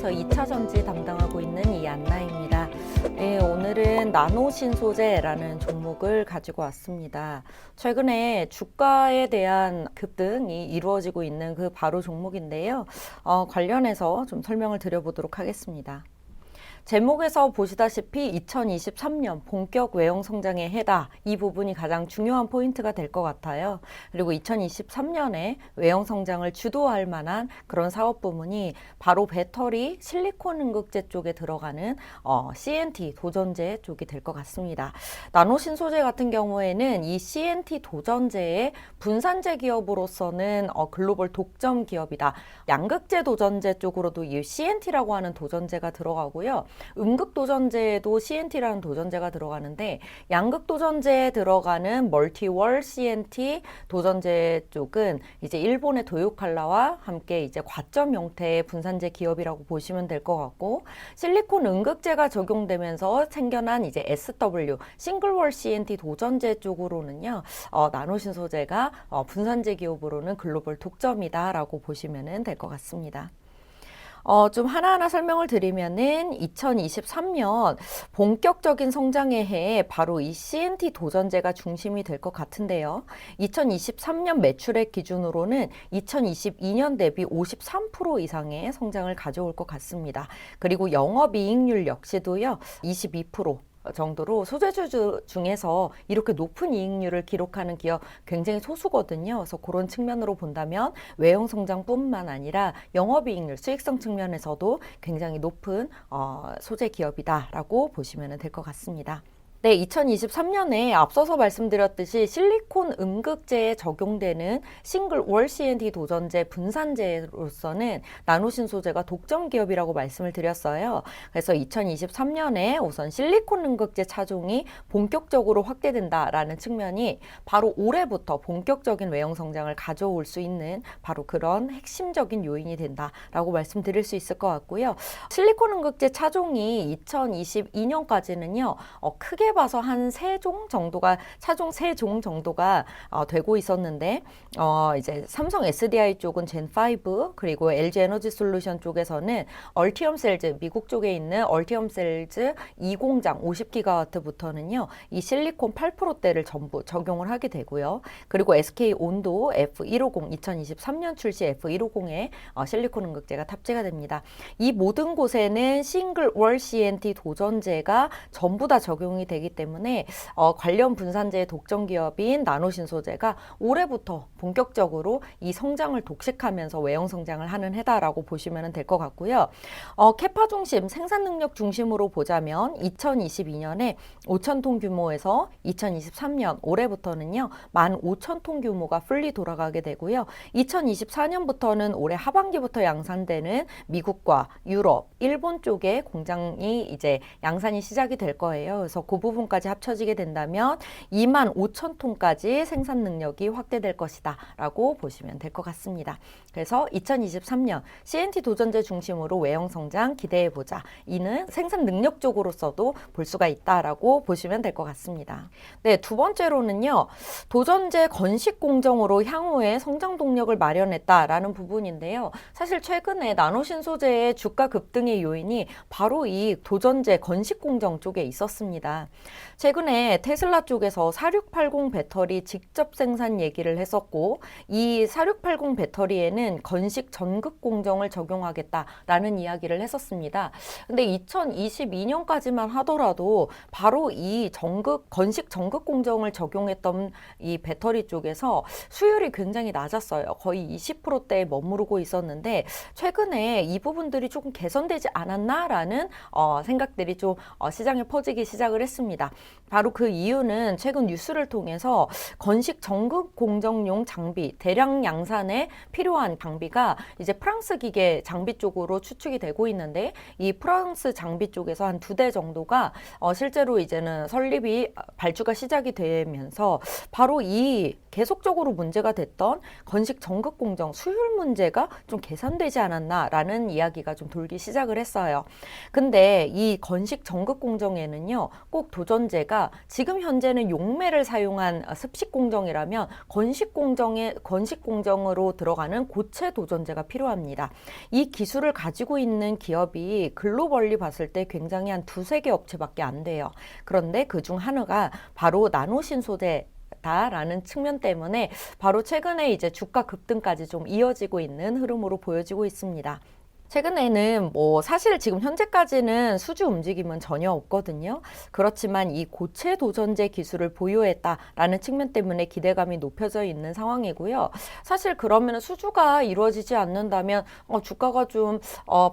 안녕하세요. 저 2차 전지 담당하고 있는 이안나입니다. 네, 오늘은 나노 신소재라는 종목을 가지고 왔습니다. 최근에 주가에 대한 급등이 이루어지고 있는 그 바로 종목인데요. 관련해서 좀 설명을 드려보도록 하겠습니다. 제목에서 보시다시피 2023년 본격 외형 성장의 해다, 이 부분이 가장 중요한 포인트가 될 것 같아요. 그리고 2023년에 외형 성장을 주도할 만한 그런 사업 부문이 바로 배터리, 실리콘 응급제 쪽에 들어가는 CNT 도전제 쪽이 될 것 같습니다. 나노 신소재 같은 경우에는 이 CNT 도전제의 분산제 기업으로서는 글로벌 독점 기업이다. 양극재 도전제 쪽으로도 이 CNT라고 하는 도전제가 들어가고요. 음극도전제에도 CNT라는 도전제가 들어가는데 양극도전제에 들어가는 멀티월 CNT 도전제 쪽은 이제 일본의 도요칼라와 함께 이제 과점 형태의 분산제 기업이라고 보시면 될 것 같고, 실리콘 응극제가 적용되면서 생겨난 이제 SW 싱글월 CNT 도전제 쪽으로는요, 나노신소재가 분산제 기업으로는 글로벌 독점이다라고 보시면 될 것 같습니다. 좀 하나하나 설명을 드리면은 2023년 본격적인 성장의 해에 바로 이 CNT 도전제가 중심이 될 것 같은데요. 2023년 매출액 기준으로는 2022년 대비 53% 이상의 성장을 가져올 것 같습니다. 그리고 영업이익률 역시도요, 22% 정도로 소재주 중에서 이렇게 높은 이익률을 기록하는 기업 굉장히 소수거든요. 그래서 그런 측면으로 본다면 외형 성장뿐만 아니라 영업이익률, 수익성 측면에서도 굉장히 높은 소재 기업이다라고 보시면 될 것 같습니다. 네, 2023년에 앞서서 말씀드렸듯이 실리콘 음극재에 적용되는 싱글 월 CNT 도전제 분산제로서는 나노신소재가 독점 기업이라고 말씀을 드렸어요. 그래서 2023년에 우선 실리콘 음극재 차종이 본격적으로 확대된다라는 측면이 바로 올해부터 본격적인 외형 성장을 가져올 수 있는 바로 그런 핵심적인 요인이 된다라고 말씀드릴 수 있을 것 같고요. 실리콘 음극재 차종이 2022년까지는요, 크게 봐서 한 3종 정도가 차종 3종 정도가 되고 있었는데 이제 삼성 SDI 쪽은 젠5 그리고 LG 에너지 솔루션 쪽에서는 얼티엄 셀즈 미국 쪽에 있는 얼티엄 셀즈 2공장 50기가와트부터는요 이 실리콘 8%대를 전부 적용을 하게 되고요. 그리고 SK 온도 F150 2023년 출시 F150에 실리콘 응극제가 탑재가 됩니다. 이 모든 곳에는 싱글 월 CNT 도전제가 전부 다 적용이 되기 때문에 관련 분산재의 독점 기업인 나노신소재가 올해부터 본격적으로 이 성장을 독식하면서 외형 성장을 하는 해다라고 보시면 될 것 같고요. 캐파 중심, 생산 능력 중심으로 보자면 2022년에 5,000톤 규모에서 2023년 올해부터는요 15,000톤 규모가 풀리 돌아가게 되고요. 2024년부터는 올해 하반기부터 양산되는 미국과 유럽, 일본 쪽에 공장이 이제 양산이 시작이 될 거예요. 그래서 그 부분까지 합쳐지게 된다면 25,000톤까지 생산 능력이 확대될 것이다 라고 보시면 될 것 같습니다. 그래서 2023년 CNT 도전제 중심으로 외형 성장 기대해보자. 이는 생산 능력 적으로서도 볼 수가 있다라고 보시면 될 것 같습니다. 네, 두 번째로는요. 도전제 건식 공정으로 향후에 성장 동력을 마련했다라는 부분인데요. 사실 최근에 나노신소재의 주가 급등의 요인이 바로 이 도전제 건식 공정 쪽에 있었습니다. 최근에 테슬라 쪽에서 4680 배터리 직접 생산 얘기를 했었고, 이 4680 배터리에는 건식 전극 공정을 적용하겠다라는 이야기를 했었습니다. 근데 2022년까지만 하더라도 바로 이 건식 전극 공정을 적용했던 이 배터리 쪽에서 수율이 굉장히 낮았어요. 거의 20%대에 머무르고 있었는데 최근에 이 부분들이 조금 개선되지 않았나라는 생각들이 좀 시장에 퍼지기 시작을 했습니다. 바로 그 이유는 최근 뉴스를 통해서 건식 전극 공정용 장비 대량 양산에 필요한 장비가 이제 프랑스 기계 장비 쪽으로 추측이 되고 있는데, 이 프랑스 장비 쪽에서 한 2대 정도가 실제로 이제는 설립이 발주가 시작이 되면서 바로 이 계속적으로 문제가 됐던 건식 전극 공정 수율 문제가 좀 개선되지 않았나라는 이야기가 좀 돌기 시작을 했어요. 근데 이 건식 전극 공정에는요 꼭 도전제가 지금 현재는 용매를 사용한 습식 공정이라면 건식 공정으로 들어가는 고체 도전제가 필요합니다. 이 기술을 가지고 있는 기업이 글로벌리 봤을 때 굉장히 한 두세 개 업체밖에 안 돼요. 그런데 그중 하나가 바로 나노신소재 라는 측면 때문에 바로 최근에 이제 주가 급등까지 좀 이어지고 있는 흐름으로 보여지고 있습니다. 최근에는 사실 지금 현재까지는 수주 움직임은 전혀 없거든요. 그렇지만 이 고체 도전제 기술을 보유했다라는 측면 때문에 기대감이 높여져 있는 상황이고요. 사실 그러면 수주가 이루어지지 않는다면 주가가 좀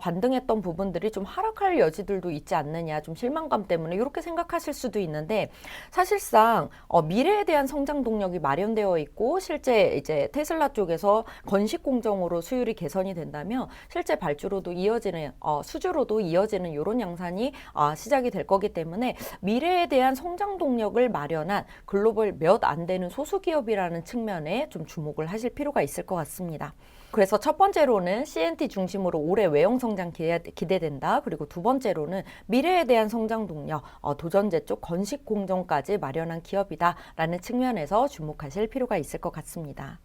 반등했던 부분들이 좀 하락할 여지들도 있지 않느냐, 좀 실망감 때문에 이렇게 생각하실 수도 있는데, 사실상 미래에 대한 성장 동력이 마련되어 있고 실제 이제 테슬라 쪽에서 건식 공정으로 수율이 개선이 된다면 실제 발주로도 이어지는 수주로도 이어지는 이런 양산이 시작이 될 거기 때문에 미래에 대한 성장 동력을 마련한 글로벌 몇 안 되는 소수기업이라는 측면에 좀 주목을 하실 필요가 있을 것 같습니다. 그래서 첫 번째로는 CNT 중심으로 올해 외형 성장 기대된다. 그리고 두 번째로는 미래에 대한 성장 동력, 도전제 쪽 건식 공정까지 마련한 기업이다라는 측면에서 주목하실 필요가 있을 것 같습니다.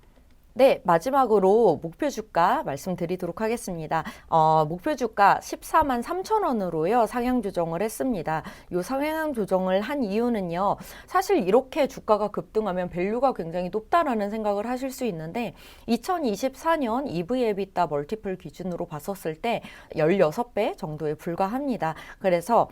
네, 마지막으로 목표 주가 말씀드리도록 하겠습니다. 목표 주가 14만 3천 원으로요, 상향 조정을 했습니다. 이 상향 조정을 한 이유는요, 사실 이렇게 주가가 급등하면 밸류가 굉장히 높다라는 생각을 하실 수 있는데 2024년 EV/EBITDA 멀티플 기준으로 봤었을 때 16배 정도에 불과합니다. 그래서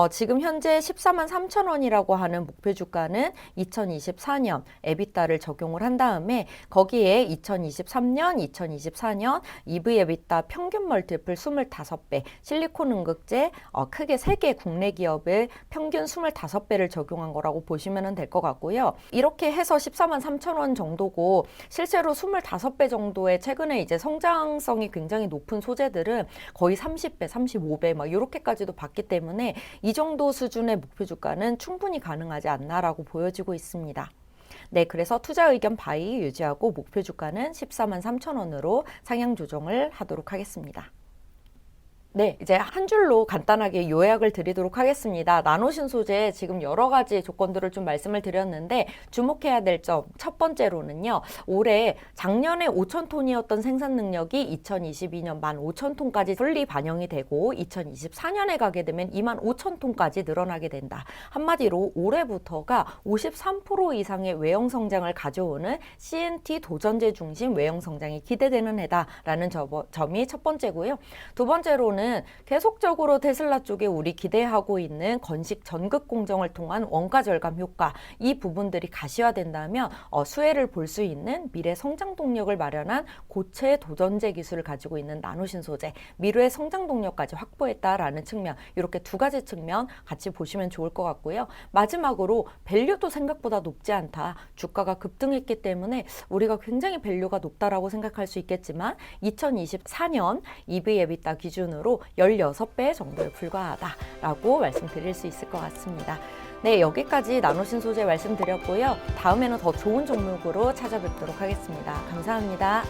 지금 현재 14만 3천 원이라고 하는 목표 주가는 2024년 EBITDA를 적용을 한 다음에 거기에 2023년, 2024년 EV/EBITDA 평균 멀티플 25배, 실리콘 응급제 크게 3개 국내 기업의 평균 25배를 적용한 거라고 보시면 될 것 같고요. 이렇게 해서 14만 3천 원 정도고, 실제로 25배 정도의 최근에 이제 성장성이 굉장히 높은 소재들은 거의 30배, 35배 막 이렇게까지도 봤기 때문에 이 정도 수준의 목표 주가는 충분히 가능하지 않나라고 보여지고 있습니다. 네, 그래서 투자 의견 바이 유지하고 목표 주가는 14만 3천 원으로 상향 조정을 하도록 하겠습니다. 네, 이제 한 줄로 간단하게 요약을 드리도록 하겠습니다. 나노신소재 지금 여러 가지 조건들을 좀 말씀을 드렸는데 주목해야 될 점 첫 번째로는요, 올해 작년에 5천 톤이었던 생산 능력이 2022년 15,000톤까지 분리 반영이 되고 2024년에 가게 되면 25,000톤까지 늘어나게 된다. 한마디로 올해부터가 53% 이상의 외형 성장을 가져오는 CNT 도전제 중심 외형 성장이 기대되는 해다라는 점이 첫 번째고요. 두 번째로는 계속적으로 테슬라 쪽에 우리 기대하고 있는 건식 전극 공정을 통한 원가 절감 효과, 이 부분들이 가시화된다면 수혜를 볼 수 있는 미래 성장 동력을 마련한 고체 도전제 기술을 가지고 있는 나노신소재, 미래의 성장 동력까지 확보했다라는 측면, 이렇게 두 가지 측면 같이 보시면 좋을 것 같고요. 마지막으로 밸류도 생각보다 높지 않다. 주가가 급등했기 때문에 우리가 굉장히 밸류가 높다라고 생각할 수 있겠지만 2024년 EV/EBITDA 기준으로 16배 정도에 불과하다라고 말씀드릴 수 있을 것 같습니다. 네, 여기까지 나노신소재 말씀드렸고요. 다음에는 더 좋은 종목으로 찾아뵙도록 하겠습니다. 감사합니다.